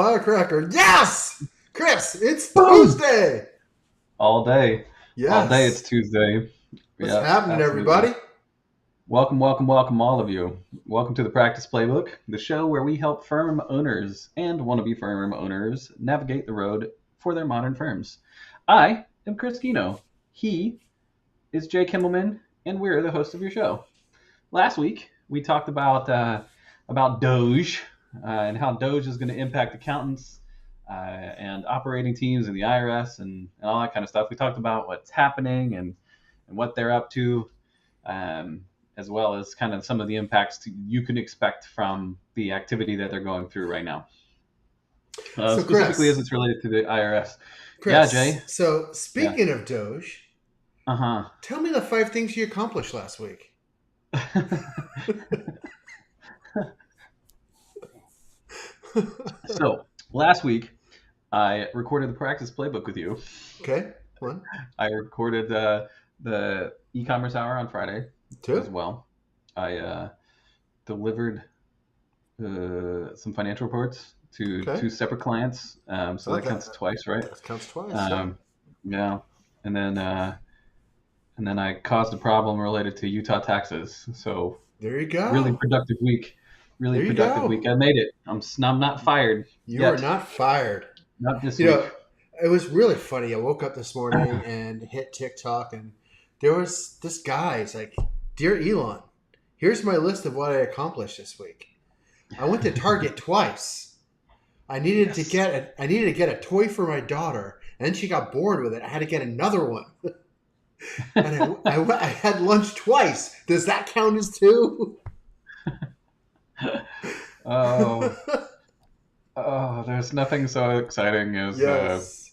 firecracker. Yes! Chris, it's Tuesday. All day. All day it's Yes. Tuesday. What's Yeah, happening, absolutely. everybody? Welcome, all of you. Welcome to the Practice Playbook, the show where we help firm owners and wannabe firm owners navigate the road for their modern firms. I am Chris Kino. He is Jay Kimmelman, and we're the host of your show. Last week, we talked about Doge and how Doge is going to impact accountants and operating teams in the IRS and all that kind of stuff. We talked about what's happening and what they're up to, um, as well as kind of some of the impacts you can expect from the activity that they're going through right now, So, specifically as Chris, it's related to the IRS. Yeah, Chris. Jay. So, Yeah. speaking of Doge, Uh tell me the 5 things you accomplished last week. huh. So last week, I recorded the practice playbook with you. Okay, 1, I recorded the e-commerce hour on Friday 2. as well. I delivered some financial reports to Okay. two separate clients, so Oh, that counts twice, right? that counts twice. Yeah. Um, yeah, and then I caused a problem related to Utah taxes. So There you really go. productive week. Really There you productive go. week. I made it. I'm not fired You are yet. not fired. Not this You know, week. it was really funny. I woke up this morning and hit TikTok, and there was this guy. He's like, "Dear Elon, here's my list of what I accomplished this week. I went to Target twice. I needed to Yes. get a toy for my daughter, and then she got bored with it. I had to get another one, and I had lunch twice. Does that count as two?" Oh, there's nothing so exciting Yes,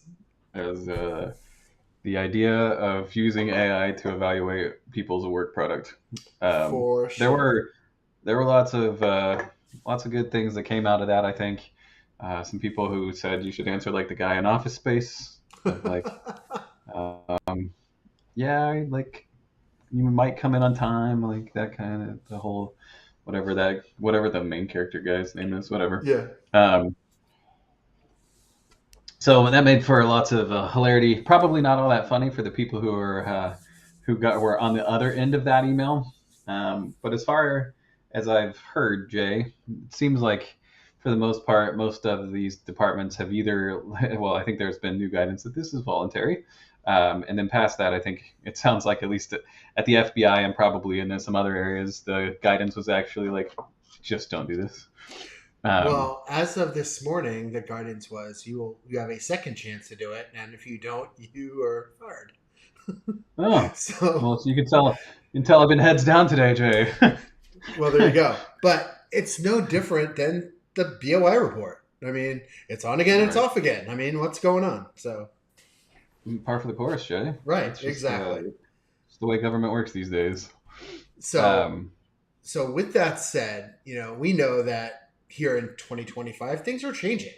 as the idea of using AI to evaluate people's work product. Um, for there sure. were lots of good things that came out of that. I think some people who said you should answer like the guy in Office Space, of like, yeah, like you might come in on time, like that kind of the whole whatever the main character guy's name is, whatever. Yeah. Um, So that made for lots of hilarity. Probably not all that funny for the people were on the other end of that email. But as far as I've heard, Jay, it seems like for the most part, most of these departments have either well, I think there's been new guidance that this is voluntary, and then past that, I think it sounds like at least at the FBI and probably in some other areas, the guidance was actually like, just don't do this. Um, Well, as of this morning, the guidance was you have a second chance to do it, and if you don't, you are fired. oh, So, well, so you can tell I've been heads down today, Jay. well, there you go. But it's no different than the BOI report. I mean, it's on again, it's Right. off again. I mean, what's going on? So, Par for the course, Jay. right, That's exactly. just the way government works these days. So, Um, so with that said, we know that here in 2025 things are changing,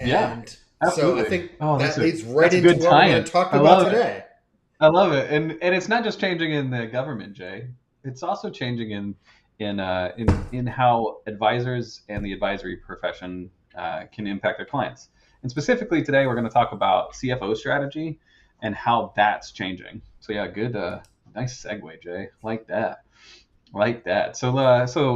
yeah, and so I absolutely. think Oh, that leads right that's a into good what we're going tie-in. to talk I about love it. today. I love it. And it's not just changing in the government, Jay. It's also changing in how advisors and the advisory profession can impact their clients. And specifically today, we're going to talk about CFO strategy and how that's changing. So yeah, good, nice segue, Jay. Like that. Like that. So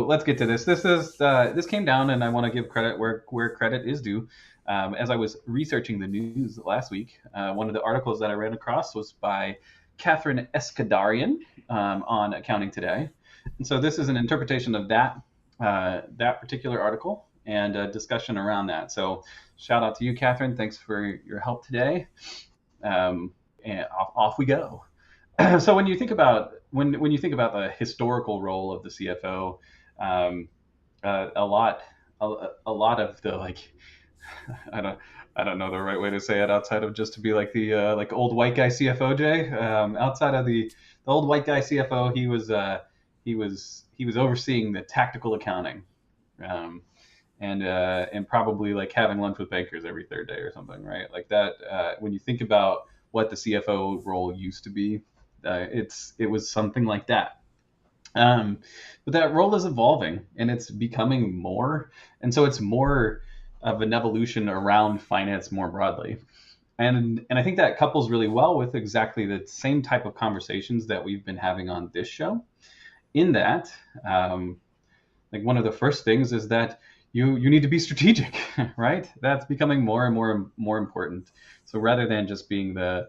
let's get to this. This came down, and I want to give credit where credit is due. As I was researching the news last week, one of the articles that I ran across was by Catherine Eskandarian on Accounting Today, and so this is an interpretation of that particular article and a discussion around that. So shout out to you, Catherine. Thanks for your help today. And off we go. So when you think about the historical role of the CFO, um, a lot of the like, I don't I don't know the right way to say it outside of just to be like the like old white guy CFO, Jay. Outside of the old white guy CFO, he was overseeing the tactical accounting, um, and probably like having lunch with bankers every third day or something, right? Like that. When you think about what the CFO role used to be, it was something like that. Um, but that role is evolving and it's becoming more, and so it's more of an evolution around finance more broadly. And I think that couples really well with exactly the same type of conversations that we've been having on this show. In that, um, like one of the first things is that you need to be strategic, right? That's becoming more and more important. So rather than just being the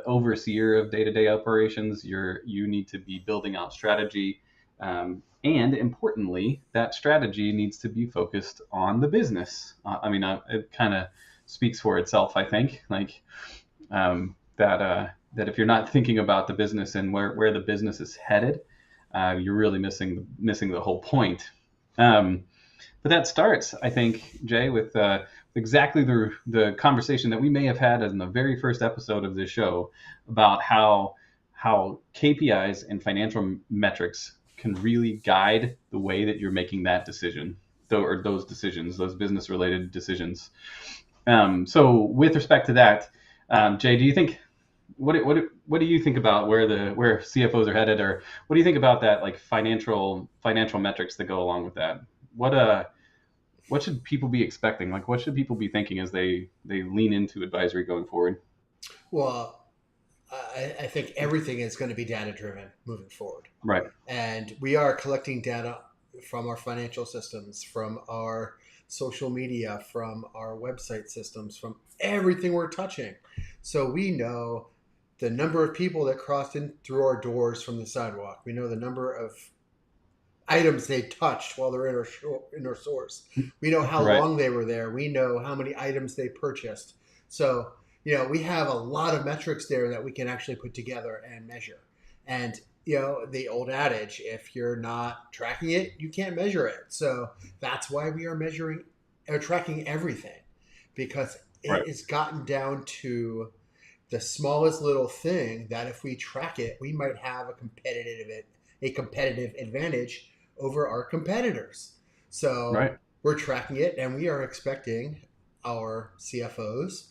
overseer of day-to-day operations, you need to be building out strategy, and importantly, that strategy needs to be focused on the business. It kind of speaks for itself, I think. Like that if you're not thinking about the business and where the business is headed, you're really missing the whole point. Um, but that starts, I think, Jay, with exactly the conversation that we may have had in the very first episode of this show about how KPIs and financial metrics can really guide the way that you're making that decision, or those decisions, those business related decisions. So with respect to that, Jay, do you think what do you think about where CFOs are headed, or what do you think about that, like financial metrics that go along with that? What should people be expecting? Like, what should people be thinking as they lean into advisory going forward? Well, I think everything is going to be data driven moving forward. Right. And we are collecting data from our financial systems, from our social media, from our website systems, from everything we're touching. So we know the number of people that crossed in through our doors from the sidewalk. We know the number of items they touched while they're in our source. We know how Right. long they were there. We know how many items they purchased. So, we have a lot of metrics there that we can actually put together and measure. And, the old adage, if you're not tracking it, you can't measure it. So that's why we are measuring or tracking everything, because Right. it has gotten down to the smallest little thing that if we track it, we might have a competitive advantage over our competitors. So Right. we're tracking it, and we are expecting our CFOs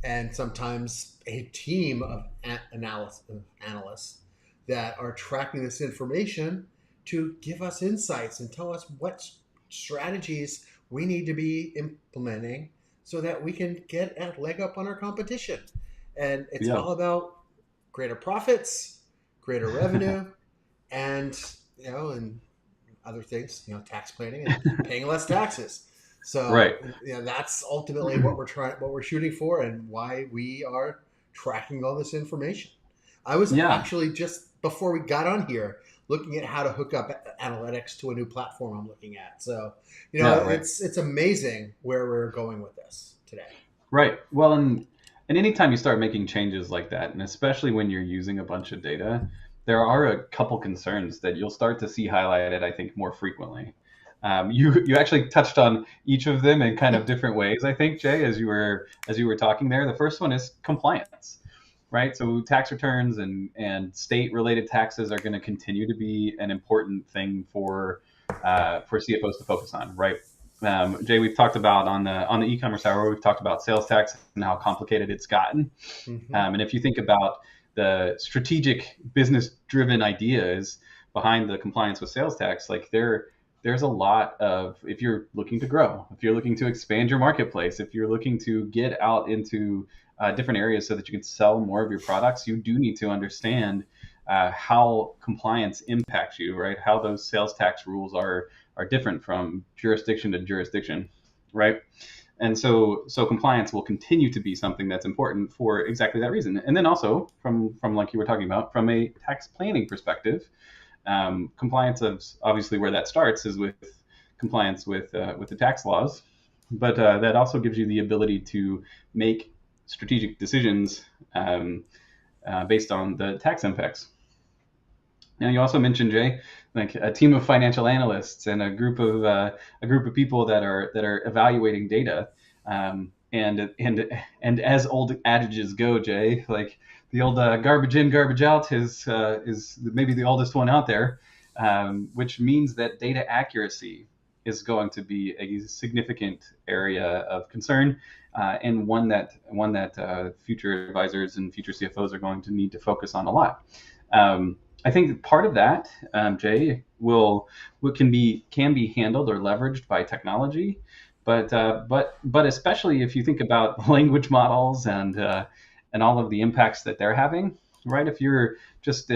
and sometimes a team of analysts that are tracking this information to give us insights and tell us what strategies we need to be implementing so that we can get a leg up on our competition. And it's Yeah. all about greater profits, greater revenue, and and other things, tax planning and paying less taxes. Right. So that's ultimately what we're shooting for, and why we are tracking all this information. I was Yeah. actually, just before we got on here, looking at how to hook up analytics to a new platform I'm looking at. So Yeah. Right. it's amazing where we're going with this today. Right. Well, and anytime you start making changes like that, and especially when you're using a bunch of data, there are a couple concerns that you'll start to see highlighted, I think, more frequently. You actually touched on each of them in kind of different ways, I think, Jay, as you were talking there. The first one is compliance, right? So tax returns and state related taxes are going to continue to be an important thing for CFOs to focus on, right? Jay, we've talked about on the e-commerce hour, we've talked about sales tax and how complicated it's gotten. Mm-hmm. And if you think about the strategic business-driven ideas behind the compliance with sales tax, like there's a lot of, if you're looking to grow, if you're looking to expand your marketplace, if you're looking to get out into different areas so that you can sell more of your products, you do need to understand how compliance impacts you, right? How those sales tax rules are different from jurisdiction to jurisdiction, right? And so compliance will continue to be something that's important for exactly that reason. And then also from like you were talking about, from a tax planning perspective, compliance is obviously where that starts is with compliance with the tax laws, but that also gives you the ability to make strategic decisions based on the tax impacts. Now, you also mentioned, Jay, like a team of financial analysts and a group of people that are evaluating data. And as old adages go, Jay, like the old garbage in, garbage out is maybe the oldest one out there, which means that data accuracy is going to be a significant area of concern, and one that future advisors and future CFOs are going to need to focus on a lot. I think part of that, Jay, will can be handled or leveraged by technology, but especially if you think about language models and all of the impacts that they're having, right? Just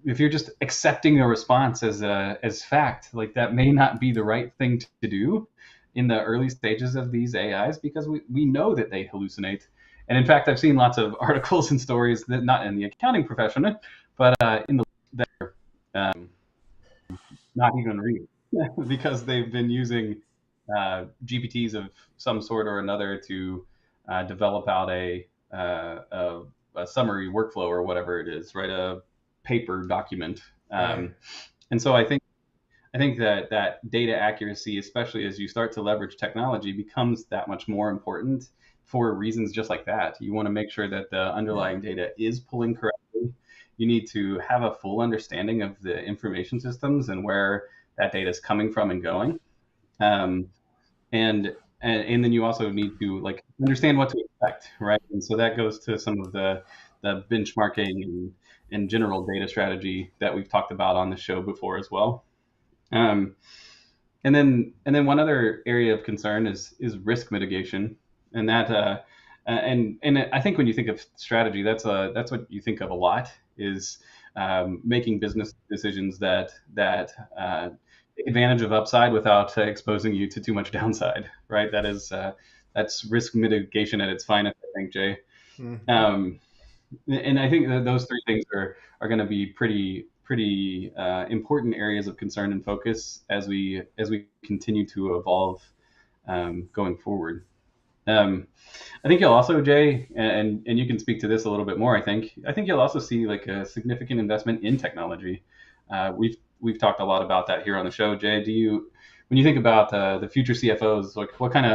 if you're just accepting a response as fact, like that may not be the right thing to do in the early stages of these AIs because we know that they hallucinate. And in fact, I've seen lots of articles and stories that not in the accounting profession, but in the um, not even real because they've been using GPTs of some sort or another to develop out a summary workflow or whatever it is, right? A paper document. Right. And so I think that data accuracy, especially as you start to leverage technology, becomes that much more important for reasons just like that. You want to make sure that the underlying data is pulling correctly. You need to have a full understanding of the information systems and where that data is coming from and going. Um, and then you also need to like understand what to expect, right? And so that goes to some of the benchmarking and general data strategy that we've talked about on the show before as well. Um, and then one other area of concern is risk mitigation, and that and I think when you think of strategy, that's what you think of a lot is making business decisions that take advantage of upside without exposing you to too much downside, right? That's risk mitigation at its finest, I think, Jay. Hmm. Um, and I think that those three things are going to be pretty important areas of concern and focus as we continue to evolve going forward. Um, I think you'll also, Jay, and you can speak to this a little bit more. I think you'll also see like a significant investment in technology. We've talked a lot about that here on the show, Jay. When you think about the future CFOs, like what kind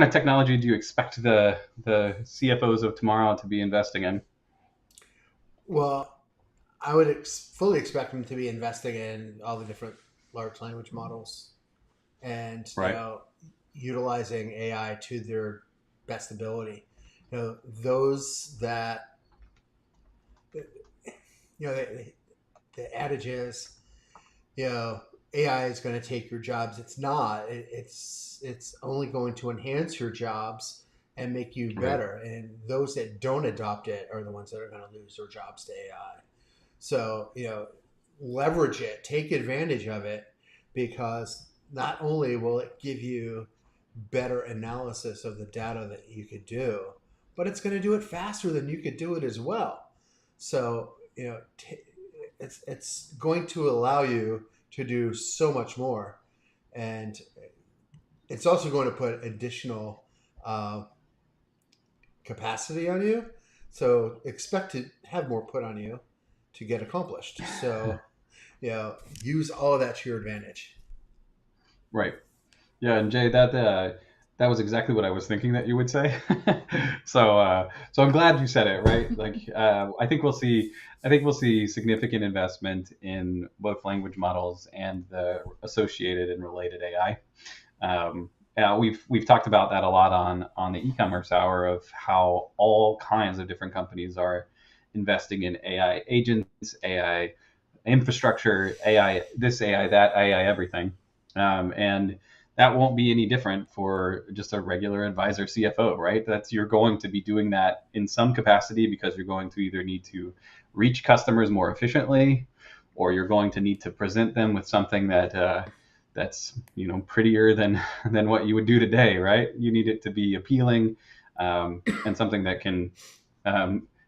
of technology do you expect the CFOs of tomorrow to be investing in? Well, I would fully expect them to be investing in all the different large language models and Right. utilizing AI to their best ability. Those that the adage is, AI is going to take your jobs. It's not. It's only going to enhance your jobs and make you Right. better. And those that don't adopt it are the ones that are going to lose their jobs to AI. So leverage it, take advantage of it, because not only will it give you better analysis of the data that you could do, but it's going to do it faster than you could do it as well. So it's going to allow you to do so much more, and it's also going to put additional uh, capacity on you. So expect to have more put on you to get accomplished. So use all of that to your advantage. Right. Yeah, and Jay, that was exactly what I was thinking that you would say. So I'm glad you said it, right? Like I think we'll see significant investment in both language models and the associated and related AI. We've talked about that a lot on the e-commerce hour of how all kinds of different companies are investing in AI agents, AI infrastructure, AI this, AI that, AI everything, and that won't be any different for just a regular advisor CFO, right? That's you're going to be doing that in some capacity because you're going to either need to reach customers more efficiently, or you're going to need to present them with something that's prettier than what you would do today, right? You need it to be appealing, and something that can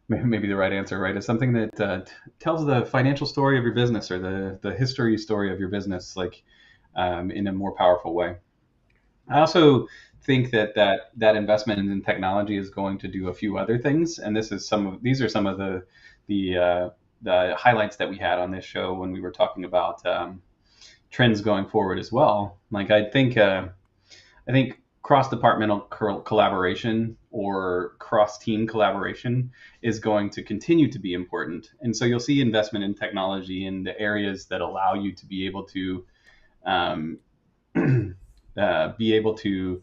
maybe the right answer, right, is something that tells the financial story of your business or the history story of your business, like in a more powerful way. I also think that investment in technology is going to do a few other things, and these are some of the highlights that we had on this show when we were talking about trends going forward as well. Like I think cross-departmental collaboration or cross-team collaboration is going to continue to be important, and so you'll see investment in technology in the areas that allow you to be able to um, be able to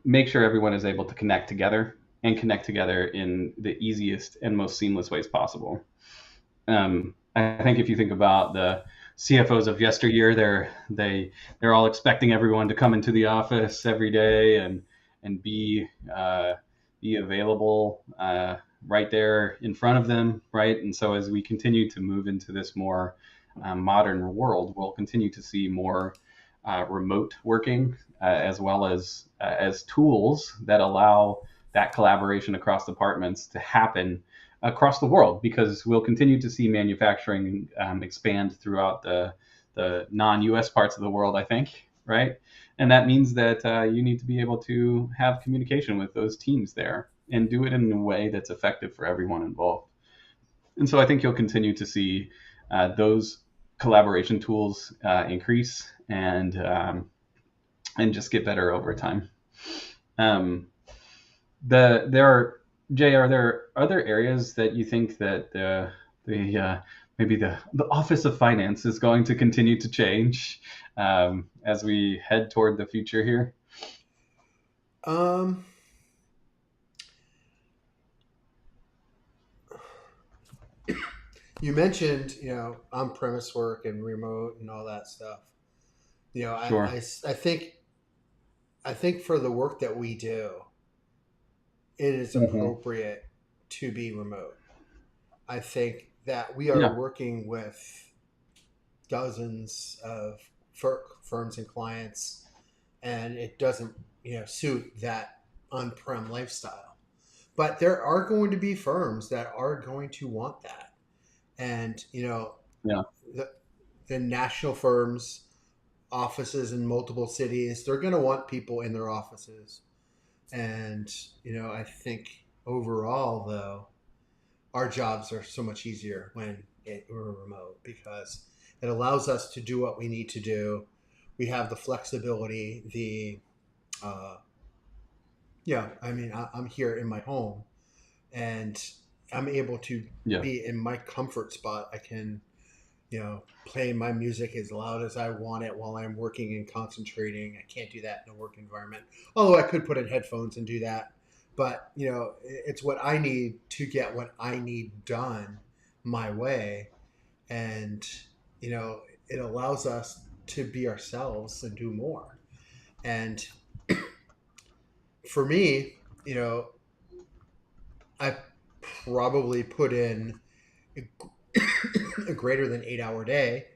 make sure everyone is able to connect together and connect together in the easiest and most seamless ways possible. I think if you think about the CFOs of yesteryear, they're all expecting everyone to come into the office every day and be available right there in front of them, right? And so as we continue to move into this more modern world, we'll continue to see more remote working as well as tools that allow that collaboration across departments to happen across the world, because we'll continue to see manufacturing expand throughout the non-U.S. parts of the world, I think, right? And that means that you need to be able to have communication with those teams there and do it in a way that's effective for everyone involved. And so I think you'll continue to see those collaboration tools increase and just get better over time. Um, there are Jay, are there other areas that you think that the maybe the Office of Finance is going to continue to change as we head toward the future here? Um, you mentioned, on-premise work and remote and all that stuff. Sure. I think for the work that we do, it is Hmm. appropriate to be remote. I think that we are Yeah. working with dozens of firms and clients, and it doesn't, suit that on-prem lifestyle. But there are going to be firms that are going to want that, and Yeah. the the national firms, offices in multiple cities, they're going to want people in their offices. And I think overall, though, our jobs are so much easier when we're remote, because it allows us to do what we need to do. We have the flexibility, uh, I mean, I'm here in my home, and I'm able to Yeah. be in my comfort spot. I can, play my music as loud as I want it while I'm working and concentrating. I can't do that in a work environment. Although I could put in headphones and do that. But, it's what I need to get what I need done my way. And, it allows us to be ourselves and do more. And for me, I probably put in a greater than 8 hour day,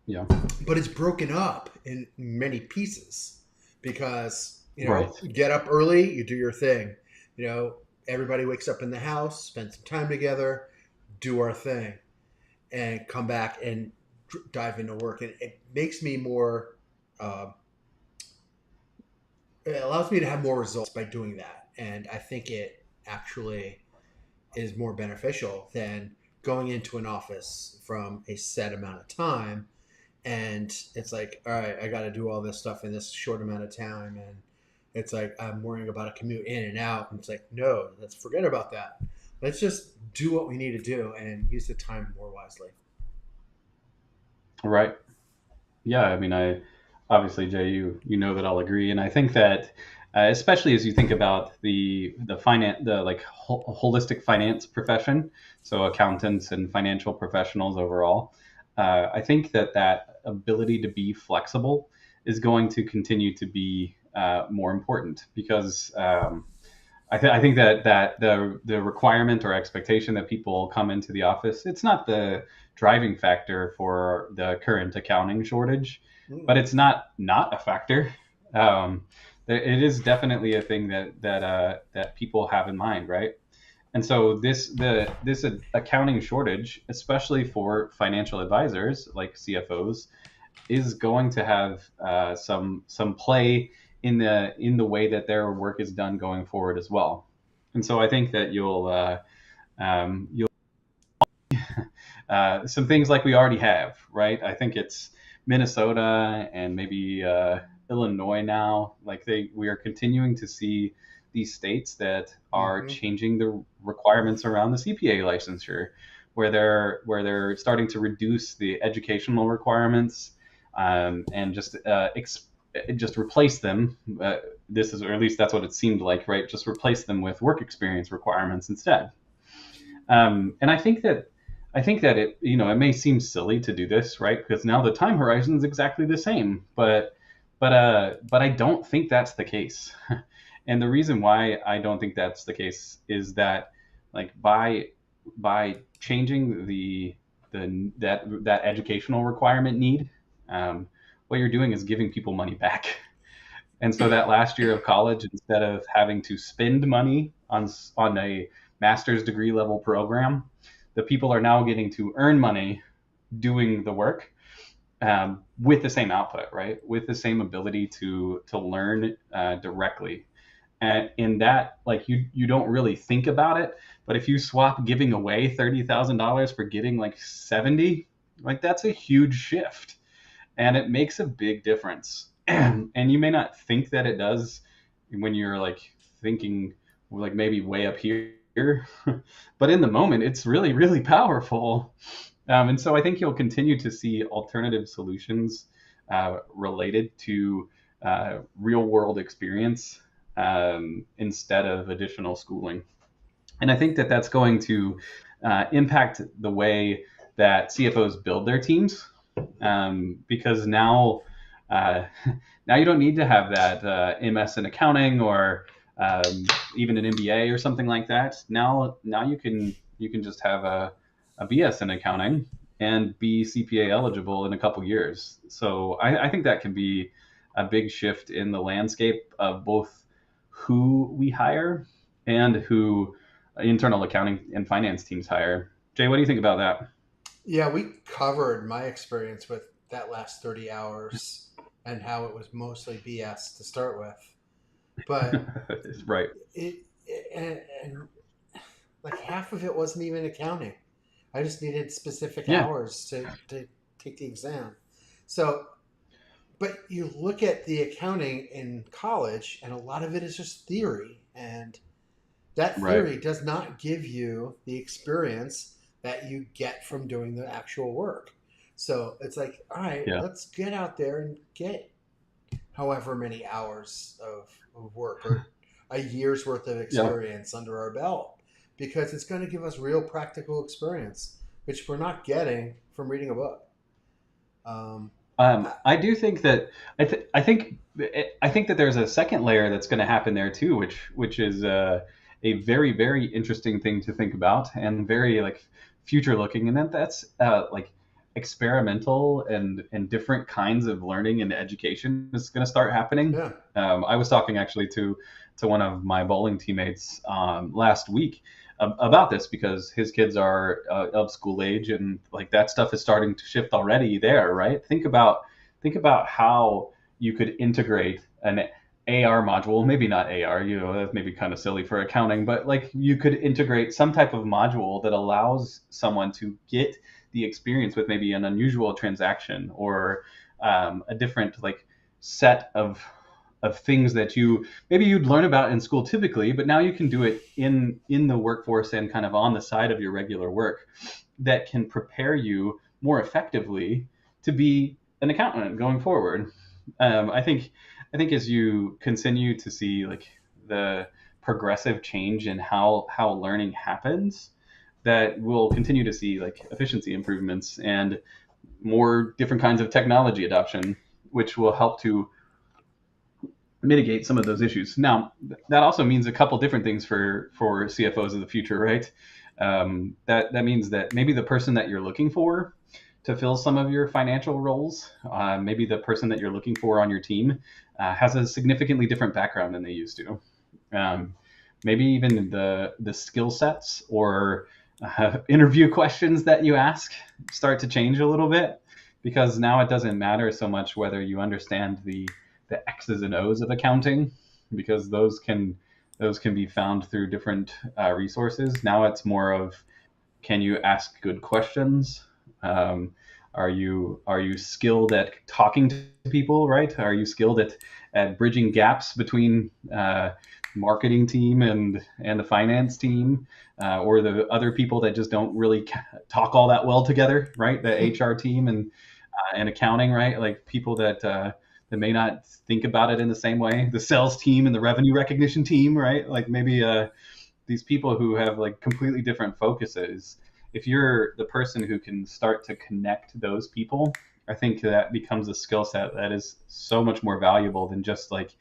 Yeah. but it's broken up in many pieces because Right. get up early, you do your thing. Everybody wakes up in the house, spend some time together, do our thing, and come back and dive into work. And it makes me more. Uh, it allows me to have more results by doing that, and I think it actually is more beneficial than going into an office from a set amount of time, and it's like, all right, I got to do all this stuff in this short amount of time, and it's like I'm worrying about a commute in and out, and it's like, no, let's forget about that. Let's just do what we need to do and use the time more wisely. Right. Yeah. I mean, I obviously, Jay, you know that I'll agree, and I think that especially as you think about the finance, the like holistic finance profession, so accountants and financial professionals overall, I think that that ability to be flexible is going to continue to be more important because I think that the requirement or expectation that people come into the office, it's not the driving factor for the current accounting shortage, but Mm. it's not a factor. Um, it is definitely a thing that people have in mind, right? And so this accounting shortage, especially for financial advisors like CFOs, is going to have some play in the way that their work is done going forward as well. And so I think that you'll some things like we already have, right? I think it's Minnesota and maybe Illinois now. Like we are continuing to see these states that are Mm-hmm. changing the requirements around the CPA licensure, where they're starting to reduce the educational requirements and just just replace them. This is, or at least that's what it seemed like, right? Just replace them with work experience requirements instead. And I think that it, it may seem silly to do this, right? Because now the time horizon is exactly the same, but I don't think that's the case. And the reason why I don't think that's the case is that, like, by changing that educational requirement need, what you're doing is giving people money back. And so that last year of college, instead of having to spend money on a master's degree level program, the people are now getting to earn money doing the work, with the same output, right? With the same ability to learn directly. And in that, like, you don't really think about it, but if you swap giving away $30,000 for getting like 70, like, that's a huge shift, and it makes a big difference. And you may not think that it does when you're like thinking like maybe way up here, but in the moment, it's really, really powerful. And so I think you'll continue to see alternative solutions related to real world experience, instead of additional schooling. And I think that that's going to impact the way that CFOs build their teams, because now, uh, now you don't need to have that MS in accounting, or even an MBA or something like that. Now you can just have a BS in accounting and be CPA eligible in a couple years. So I think that can be a big shift in the landscape of both who we hire and who internal accounting and finance teams hire. Jay, what do you think about that? Yeah, we covered my experience with that last 30 hours and how it was mostly BS to start with. But Right. and like half of it wasn't even accounting. I just needed specific Yeah. hours to take the exam. So, but you look at the accounting in college, and a lot of it is just theory. And that Right. theory does not give you the experience that you get from doing the actual work. So it's like, all right, Yeah. let's get out there and get however many hours of work or a year's worth of Yeah. experience under our belt, because it's going to give us real practical experience, which we're not getting from reading a book. Um, I do think that I think that there's a second layer that's going to happen there too, which is a very, very interesting thing to think about, and very like future looking, and that's like experimental and different kinds of learning and education is going to start happening. yeah, I was talking actually to one of my bowling teammates last week about this, because his kids are of school age, and like that stuff is starting to shift already there, right? Think about how you could integrate an AR module, maybe not AR, that's maybe kind of silly for accounting, but like you could integrate some type of module that allows someone to get the experience with maybe an unusual transaction, or a different like set of things that you'd learn about in school typically, but now you can do it in the workforce and kind of on the side of your regular work, that can prepare you more effectively to be an accountant going forward. I think as you continue to see like the progressive change in how learning happens, that we'll continue to see like efficiency improvements and more different kinds of technology adoption, which will help to mitigate some of those issues. Now, that also means a couple different things for CFOs of the future, right? That means that maybe the person that you're looking for to fill some of your financial roles, maybe the person that you're looking for on your team has a significantly different background than they used to. Um, Maybe even the skill sets or interview questions that you ask start to change a little bit, because now it doesn't matter so much whether you understand the X's and O's of accounting, because those can be found through different resources. Now it's more of, can you ask good questions? Um, are you skilled at talking to people, right? Are you skilled at bridging gaps between marketing team and the finance team, or the other people that just don't really talk all that well together, right? The HR team and accounting, right? Like people that that may not think about it in the same way. The sales team and the revenue recognition team, right? Like maybe these people who have like completely different focuses. If you're the person who can start to connect those people, I think that becomes a skill set that is so much more valuable than just like,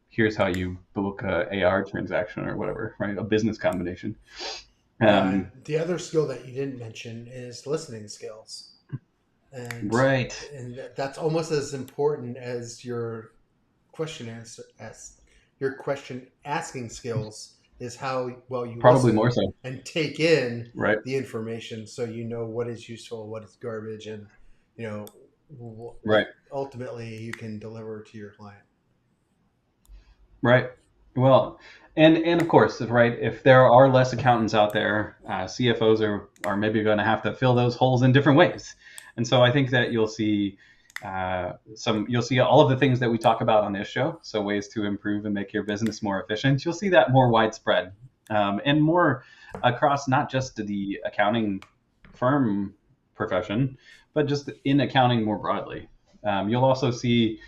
here's how you book a AR transaction or whatever, right? A business combination. Yeah, and the other skill that you didn't mention is listening skills, and Right. that's almost as important as your question answer as your question asking skills is how well you Probably more listen so. and take in Right. the information, so you know what is useful, what is garbage, and you know Right. ultimately you can deliver to your client. Right. Well, and of course, right, if there are less accountants out there, CFOs are maybe going to have to fill those holes in different ways. And so I think that you'll see all of the things that we talk about on this show. So ways to improve and make your business more efficient. You'll see that more widespread, and more across not just the accounting firm profession, but just in accounting more broadly. You'll also see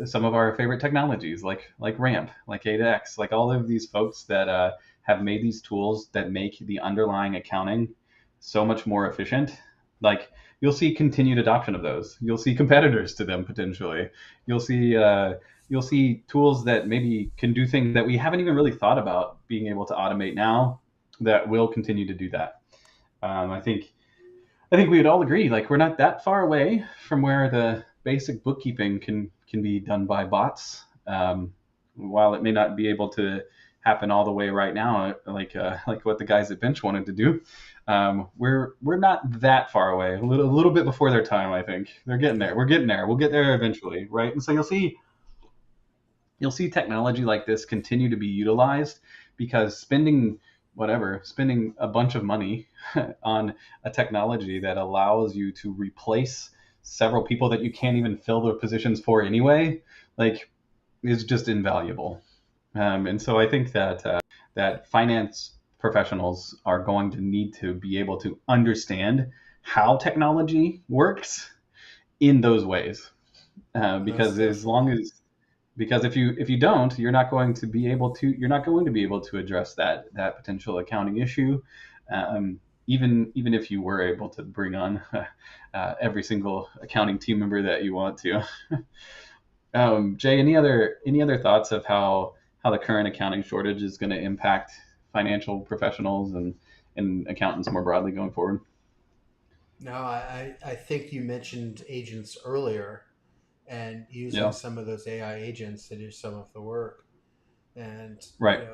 some of our favorite technologies like ramp, like A2X, like all of these folks that have made these tools that make the underlying accounting so much more efficient. Like you'll see continued adoption of those. You'll see competitors to them potentially. You'll see you'll see tools that maybe can do things that we haven't even really thought about being able to automate now, that will continue to do that. I think we would all agree, like we're not that far away from where the basic bookkeeping can be done by bots. While it may not be able to happen all the way right now, like what the guys at Bench wanted to do, we're not that far away. A little bit before their time, I think. They're getting there. We're getting there. We'll get there eventually, right? And so you'll see technology like this continue to be utilized, because spending a bunch of money on a technology that allows you to replace several people that you can't even fill their positions for anyway, like, is just invaluable. And so I think that finance professionals are going to need to be able to understand how technology works in those ways, Most because as long definitely. as because if you don't, you're not going to be able to address that potential accounting issue, even if you were able to bring on every single accounting team member that you want to. Jay, any other thoughts of how the current accounting shortage is going to impact financial professionals and accountants more broadly going forward? No, I think you mentioned agents earlier, and using Yeah. some of those AI agents to do some of the work. And Right.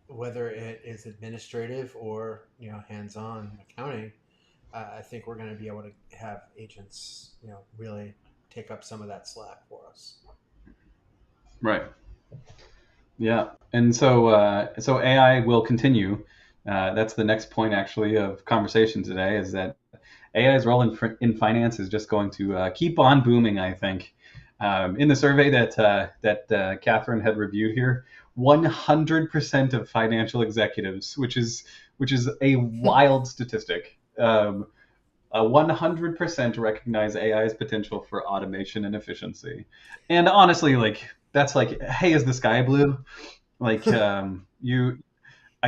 whether it is administrative or hands-on accounting, I think we're going to be able to have agents really take up some of that slack for us. Right. Yeah, and so AI will continue. That's the next point actually of conversation today, is that AI's role in finance is just going to keep on booming. I think in the survey that Catherine had reviewed here, 100% of financial executives, which is a wild statistic. 100% recognize AI's potential for automation and efficiency. And honestly, like that's like, hey, is the sky blue? Like I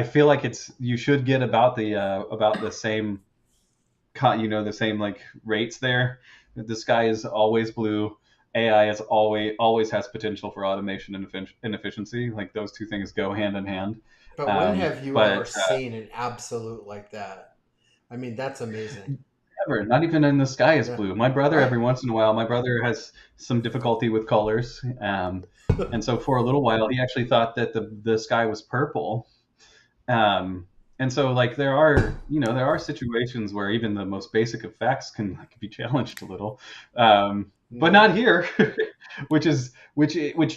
feel like you should get about the same, the same like rates there. The sky is always blue. AI is always has potential for automation and efficiency. Like those two things go hand in hand. But when have you ever But seen an absolute like that? I mean, that's amazing. Never, not even in the sky is Yeah, blue. My brother, right. every once in a while, my brother has some difficulty with colors, and so for a little while, he actually thought that the sky was purple. And so like there are situations where even the most basic of facts can like be challenged a little, but No. not here, which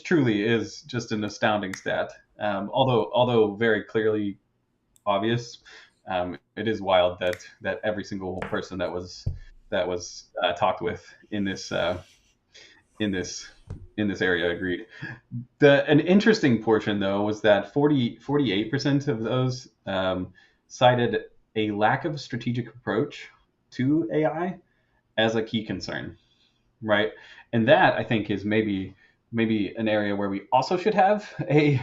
truly is just an astounding stat. Although very clearly obvious, it is wild that every single person that was talked with in this area agreed. An interesting portion though was that 48% of those cited a lack of strategic approach to AI as a key concern. right? And that I think is maybe an area where we also should have a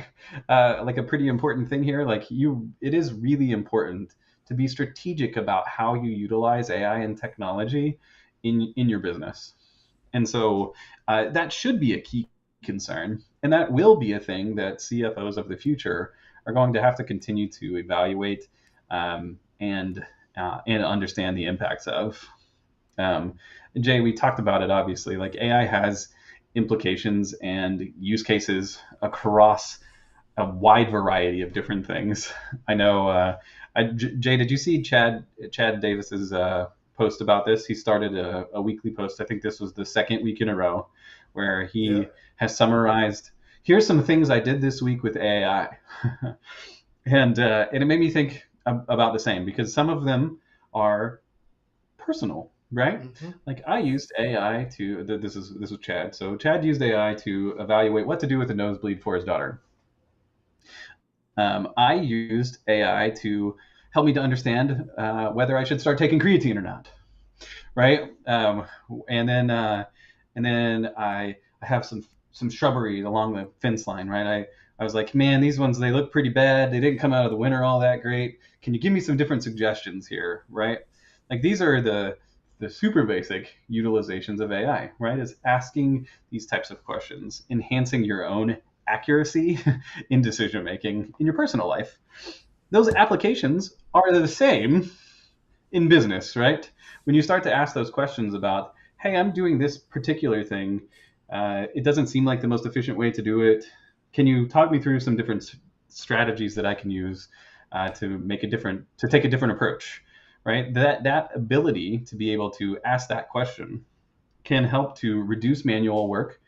like a pretty important thing here. Like it is really important to be strategic about how you utilize AI and technology in your business. And so that should be a key concern, and that will be a thing that CFOs of the future are going to have to continue to evaluate and understand the impacts of. Um, Jay, we talked about it obviously. Like AI has implications and use cases across a wide variety of different things. I know. Jay, did you see Chad Davis's post about this? He started a weekly post. I think this was the second week in a row where Yeah. he has summarized. Here's some things I did this week with AI, and it made me think about the same because some of them are personal, right? Mm-hmm. Like I used AI to this was Chad. So Chad used AI to evaluate what to do with a nosebleed for his daughter. I used AI to help me to understand whether I should start taking creatine or not, right? And then and then I have some shrubbery along the fence line, right? I was like, man, these ones they look pretty bad. They didn't come out of the winter all that great. Can you give me some different suggestions here, right? Like these are the super basic utilizations of AI, right? Is asking these types of questions, enhancing your own accuracy in decision making in your personal life. Those applications are the same in business, right? When you start to ask those questions about, hey, I'm doing this particular thing, it doesn't seem like the most efficient way to do it. Can you talk me through some different strategies that I can use to take a different approach, right? That ability to be able to ask that question can help to reduce manual work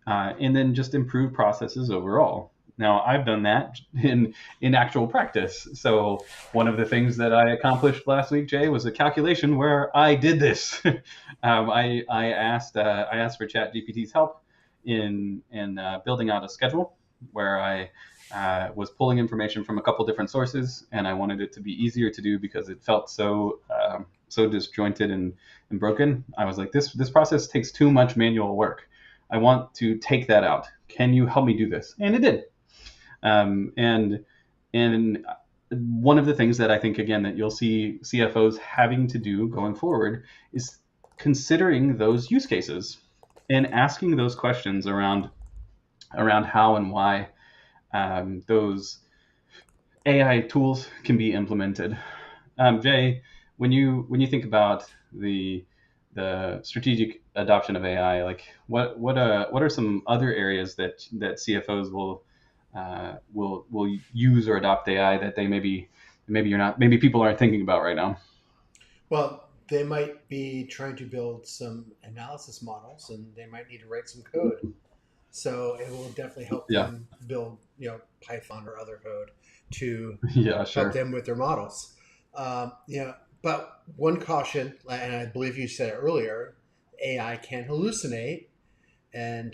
and then just improve processes overall. Now, I've done that in actual practice. So one of the things that I accomplished last week, Jay, was a calculation where I did this. I asked for ChatGPT's help in building out a schedule where I was pulling information from a couple different sources, and I wanted it to be easier to do because it felt so disjointed and broken. I was like, this process takes too much manual work. I want to take that out. Can you help me do this? And it did. And one of the things that I think again that you'll see CFOs having to do going forward is considering those use cases and asking those questions around how and why those AI tools can be implemented. Jay, when you think about the strategic adoption of AI, like what are some other areas that CFOs will use or adopt AI that they maybe people aren't thinking about right now? Well, they might be trying to build some analysis models, and they might need to write some code. So it will definitely help Yeah, them build, Python or other code to yeah, help sure. them with their models. But one caution, and I believe you said it earlier, AI can hallucinate. And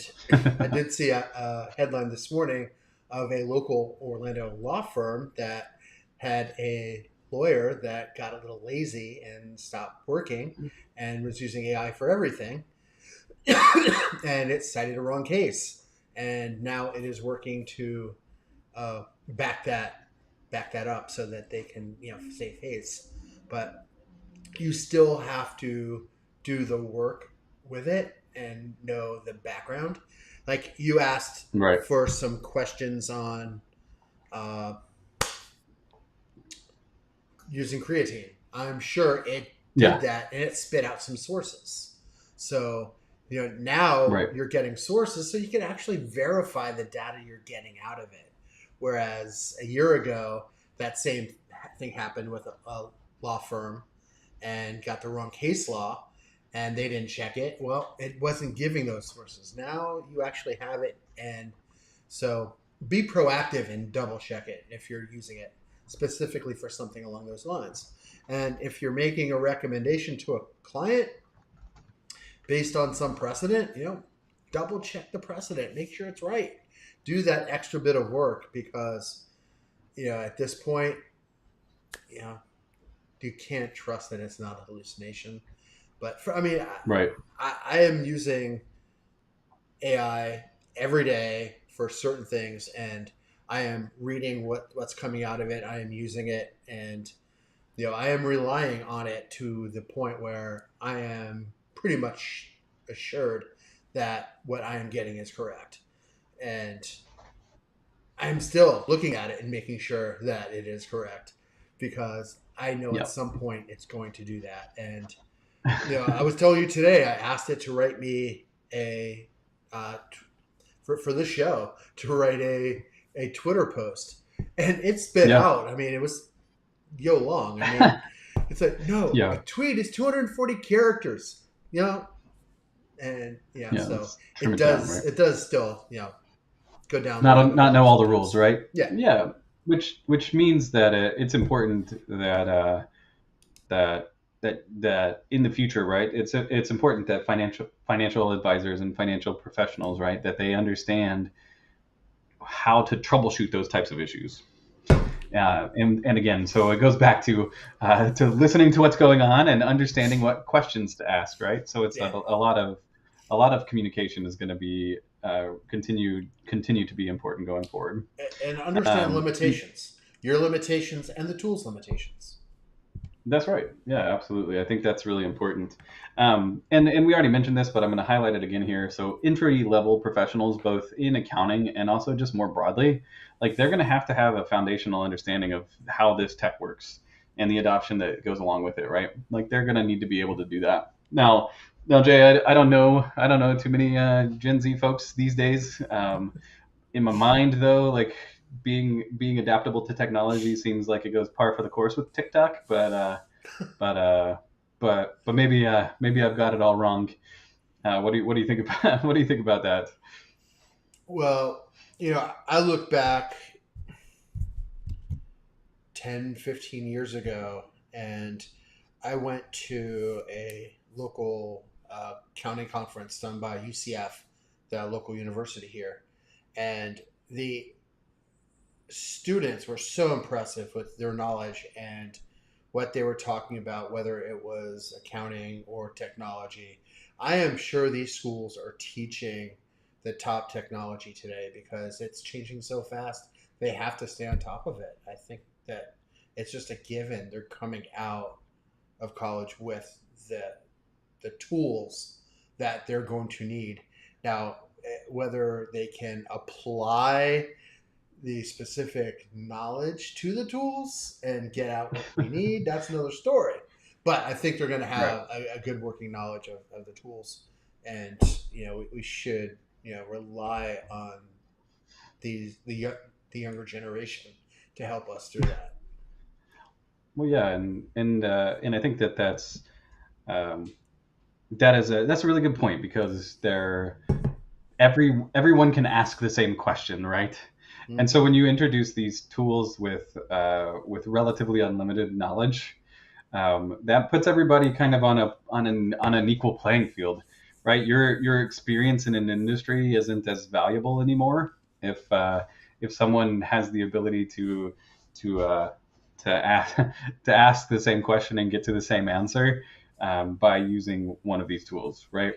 I did see a headline this morning of a local Orlando law firm that had a lawyer that got a little lazy and stopped working and was using AI for everything. And it cited a wrong case. And now it is working to uh, back that back that up so that they can save face. But you still have to do the work with it and know the background. Like you asked Right. for some questions on uh, using creatine. I'm sure it did Yeah. that and it spit out some sources. So, now Right. you're getting sources so you can actually verify the data you're getting out of it. Whereas a year ago, that same thing happened with a law firm and got the wrong case law and they didn't check it. Well, it wasn't giving those sources. Now you actually have it. And so be proactive and double check it if you're using it specifically for something along those lines. And if you're making a recommendation to a client based on some precedent, double check the precedent, make sure it's right. Do that extra bit of work because, at this point, you know, you can't trust that it's not a hallucination. But I mean, Right. I am using AI every day for certain things, and I am reading what's coming out of it. I am using it, and I am relying on it to the point where I am pretty much assured that what I am getting is correct. And I'm still looking at it and making sure that it is correct because I know at Yep. some point it's going to do that. And I was telling you today, I asked it to write me a for the show to write a Twitter post, and it spit Yeah. out. I mean, it was long. I mean, it's like, no, a Yeah. tweet is 240 characters. And Yeah. so Let's trim it down, right? it does still go down the rabbit Not hole know all the rules, sometimes. right? Yeah. Yeah. Which means that it's important that that in the future, right? It's important that financial advisors and financial professionals, right, that they understand how to troubleshoot those types of issues. And again, so it goes back to listening to what's going on and understanding what questions to ask, right? So it's Yeah. a lot of communication is going to be continue to be important going forward. And understand Um, limitations, your limitations and the tools limitations. That's right. Yeah, absolutely. I think that's really important. And we already mentioned this, but I'm going to highlight it again here. So entry level professionals, both in accounting and also just more broadly, like they're going to have a foundational understanding of how this tech works and the adoption that goes along with it, right? Like they're going to need to be able to do that. Now, Jay, I don't know too many Gen Z folks these days. In my mind, though, like being adaptable to technology seems like it goes par for the course with TikTok, but maybe I've got it all wrong. What do you think about what do you think about that? Well, I look back 10, 15 years ago, and I went to a local county conference done by UCF, the local university here. And the students were so impressive with their knowledge and what they were talking about, whether it was accounting or technology. I am sure these schools are teaching the top technology today because it's changing so fast. They have to stay on top of it. I think that it's just a given. They're coming out of college with the tools that they're going to need. Now, whether they can apply the specific knowledge to the tools and get out what we need, that's another story. But I think they're going to Right. have a good working knowledge of the tools. And, we should, rely on the younger generation to help us through that. Well, yeah, and I think um, that's a really good point because everyone can ask the same question, right? And so Mm-hmm. when you introduce these tools with relatively unlimited knowledge, that puts everybody kind of on an equal playing field, right? Your experience in an industry isn't as valuable anymore if someone has the ability to ask to ask the same question and get to the same answer by using one of these tools, right?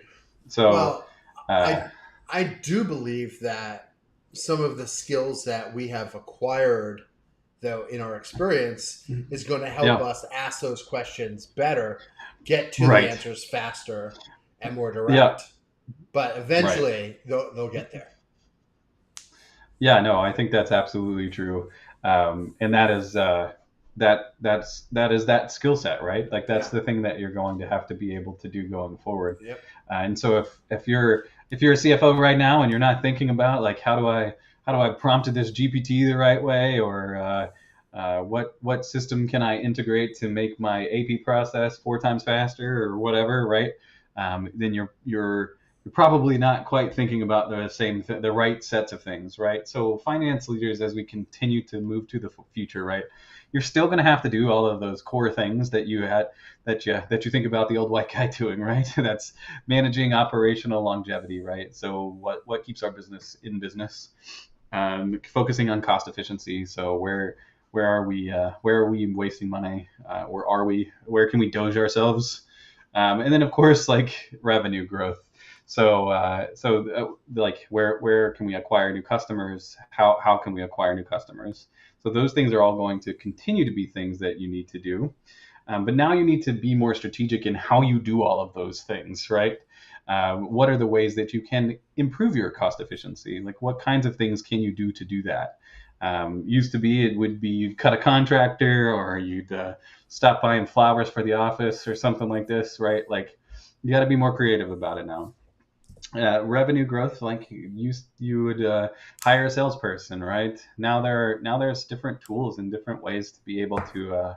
So Well, uh, I I do believe that some of the skills that we have acquired, though, in our experience, is going to help yeah, us ask those questions better, get to the right, answers faster and more yeah, direct. But right. eventually, they'll get there. Yeah, no, I think that's absolutely true, and that is that skill set, right? Like that's Yeah. the thing that you're going to have to be able to do going forward. Yep. And so if you're a CFO right now and you're not thinking about like how do I prompt this GPT the right way, or what system can I integrate to make my AP process 4 times faster or whatever, right? Then you're probably not quite thinking about the right sets of things, right? So finance leaders, as we continue to move to the future, right, you're still going to have to do all of those core things that you think about the old white guy doing, right? That's managing operational longevity, right? So what keeps our business in business? Focusing on cost efficiency. So where are we wasting money, or are we? Where can we doge ourselves? And then of course like revenue growth. Like where can we acquire new customers? How can we acquire new customers? So those things are all going to continue to be things that you need to do. But now you need to be more strategic in how you do all of those things, right? What are the ways that you can improve your cost efficiency? Like what kinds of things can you do to do that? Used to be it would be you'd cut a contractor or you'd stop buying flowers for the office or something like this, right? Like you got to be more creative about it now. Revenue growth, like you would hire a salesperson, right? There's different tools and different ways to be able to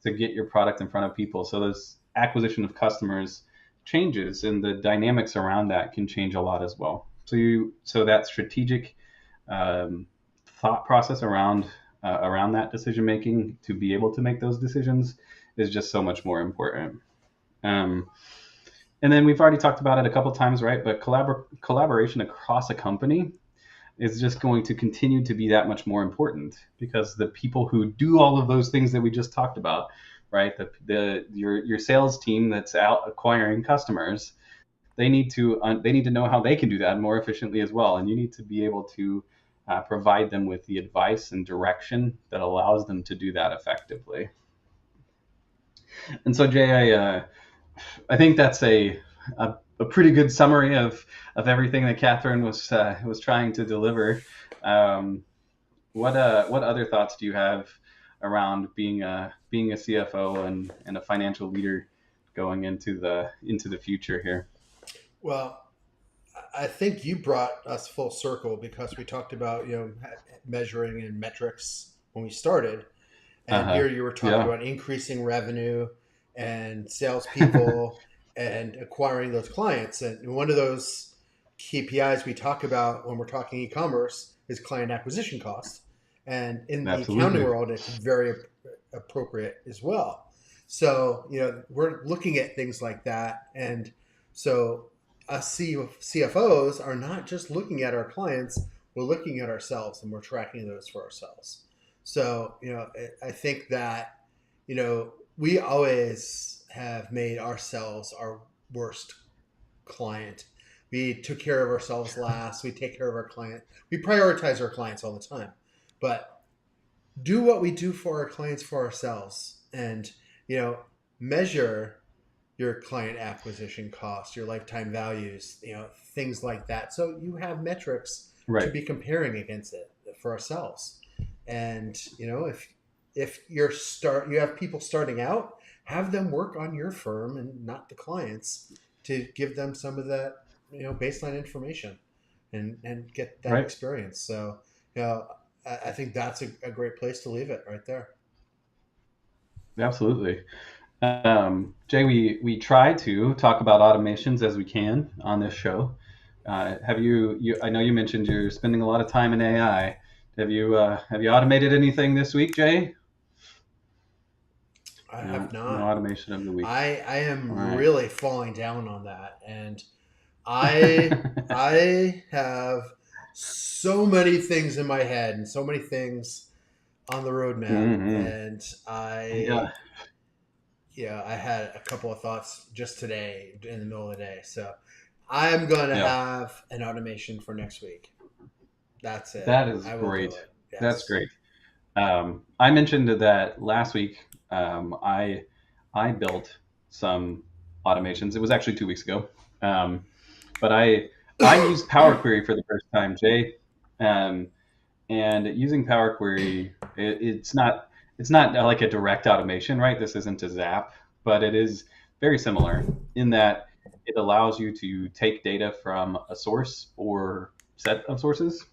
get your product in front of people. So this acquisition of customers changes, and the dynamics around that can change a lot as well. So that strategic thought process around that decision making to be able to make those decisions is just so much more important. Um, and then we've already talked about it a couple of times, right? But collaboration across a company is just going to continue to be that much more important because the people who do all of those things that we just talked about, right? Your sales team that's out acquiring customers, they need to know how they can do that more efficiently as well, and you need to be able to provide them with the advice and direction that allows them to do that effectively. And so, Jay, I think that's a pretty good summary of everything that Catherine was trying to deliver. Um, what other thoughts do you have around being a CFO and a financial leader going into the future here? Well, I think you brought us full circle because we talked about measuring and metrics when we started, Uh and huh. here you were talking Yeah. about increasing revenue and salespeople and acquiring those clients. And one of those KPIs we talk about when we're talking e-commerce is client acquisition cost, and in the accounting Absolutely. world, it's very appropriate as well. So we're looking at things like that, and so us CFOs are not just looking at our clients, we're looking at ourselves and we're tracking those for ourselves. So, I think that, we always have made ourselves our worst client. We took care of ourselves last. We take care of our client. We prioritize our clients all the time. But do what we do for our clients for ourselves, and, measure your client acquisition cost, your lifetime values, things like that. So you have metrics to Right. be comparing against it for ourselves. And if you have people starting out, have them work on your firm and not the clients to give them some of that baseline information and get that Right. experience. So I think that's a great place to leave it right there. Absolutely. Jay, we try to talk about automations as we can on this show. I know you mentioned you're spending a lot of time in AI. Have you automated anything this week, Jay? I have No, no not. automation of the week. I All am right. really falling down on that, and I have so many things in my head and so many things on the roadmap, hmm and Yeah. I had a couple of thoughts just today in the middle of the day. So I'm going to Yeah. have an automation for next week. That's it. That is I will do great. it. That's Yes. great. I mentioned that last week. I built some automations. It was actually 2 weeks ago. Um, but I used Power Query for the first time, Jay. Um, and using Power Query, it's not like a direct automation, right? This isn't a Zap, but it is very similar in that it allows you to take data from a source or set of sources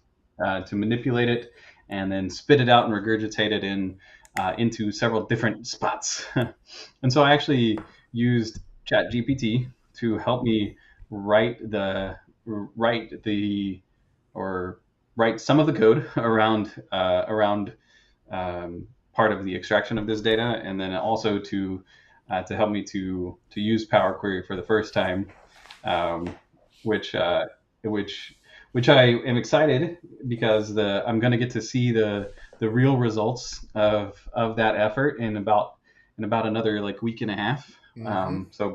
to manipulate it and then spit it out and regurgitate it into several different spots. And so I actually used ChatGPT to help me write the write the or write some of the code around part of the extraction of this data, and then also to help me to use Power Query for the first time, um, which which which I am excited because I'm going to get to see the real results of that effort in about another like week and a half. Mm-hmm. So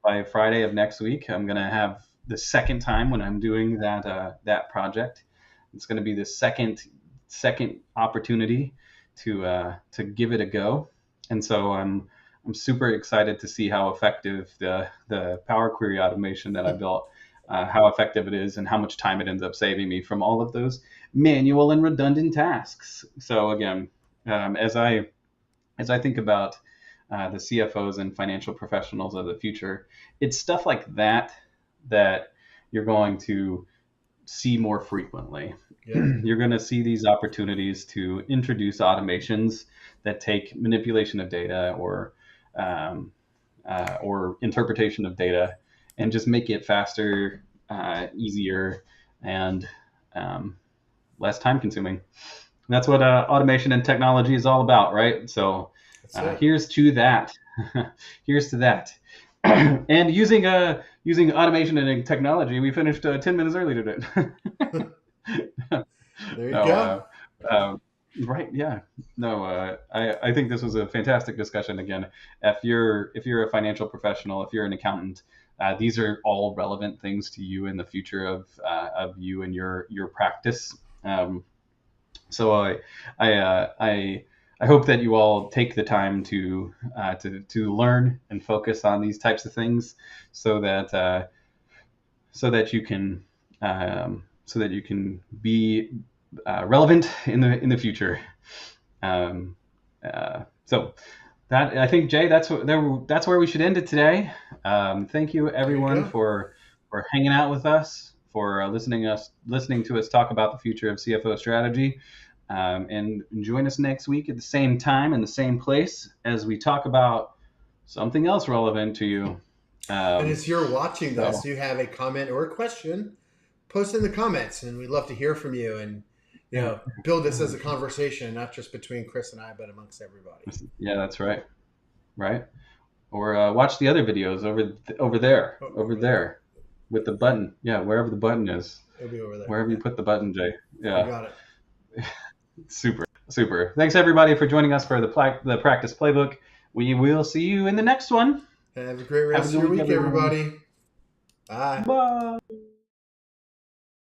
by Friday of next week, I'm going to have the second time when I'm doing that project. It's going to be the second opportunity to give it a go, and so I'm super excited to see how effective the Power Query automation that I built, how effective it is, and how much time it ends up saving me from all of those manual and redundant tasks. So again, as I think about the CFOs and financial professionals of the future, it's stuff like that that you're going to see more frequently. Yeah. You're going to see these opportunities to introduce automations that take manipulation of data or interpretation of data and just make it faster, easier, and less time consuming. That's what automation and technology is all about, right? So here's to that. Here's to that. And using automation and technology, we finished 10 minutes early today. There you go. Right? Yeah. No. I think this was a fantastic discussion. Again, if you're a financial professional, if you're an accountant, these are all relevant things to you in the future of you and your practice. So I hope that you all take the time to learn and focus on these types of things, so that you can be relevant in the future. So that, I think, Jay, that's where we should end it today. Thank you everyone for hanging out with us, for listening to us talk about the future of CFO strategy. And join us next week at the same time in the same place as we talk about something else relevant to you. And as you're watching this, you have a comment or a question, post in the comments, and we'd love to hear from you and build this as a conversation, not just between Chris and I, but amongst everybody. Yeah, that's right. Right. Or watch the other videos over there with the button. Yeah, wherever the button is. It'll be over there. Wherever you put the button, Jay. Yeah. I got it. Super. Thanks everybody for joining us for the practice playbook. We will see you in the next one. Have a great rest of your week, everybody. Bye. Bye.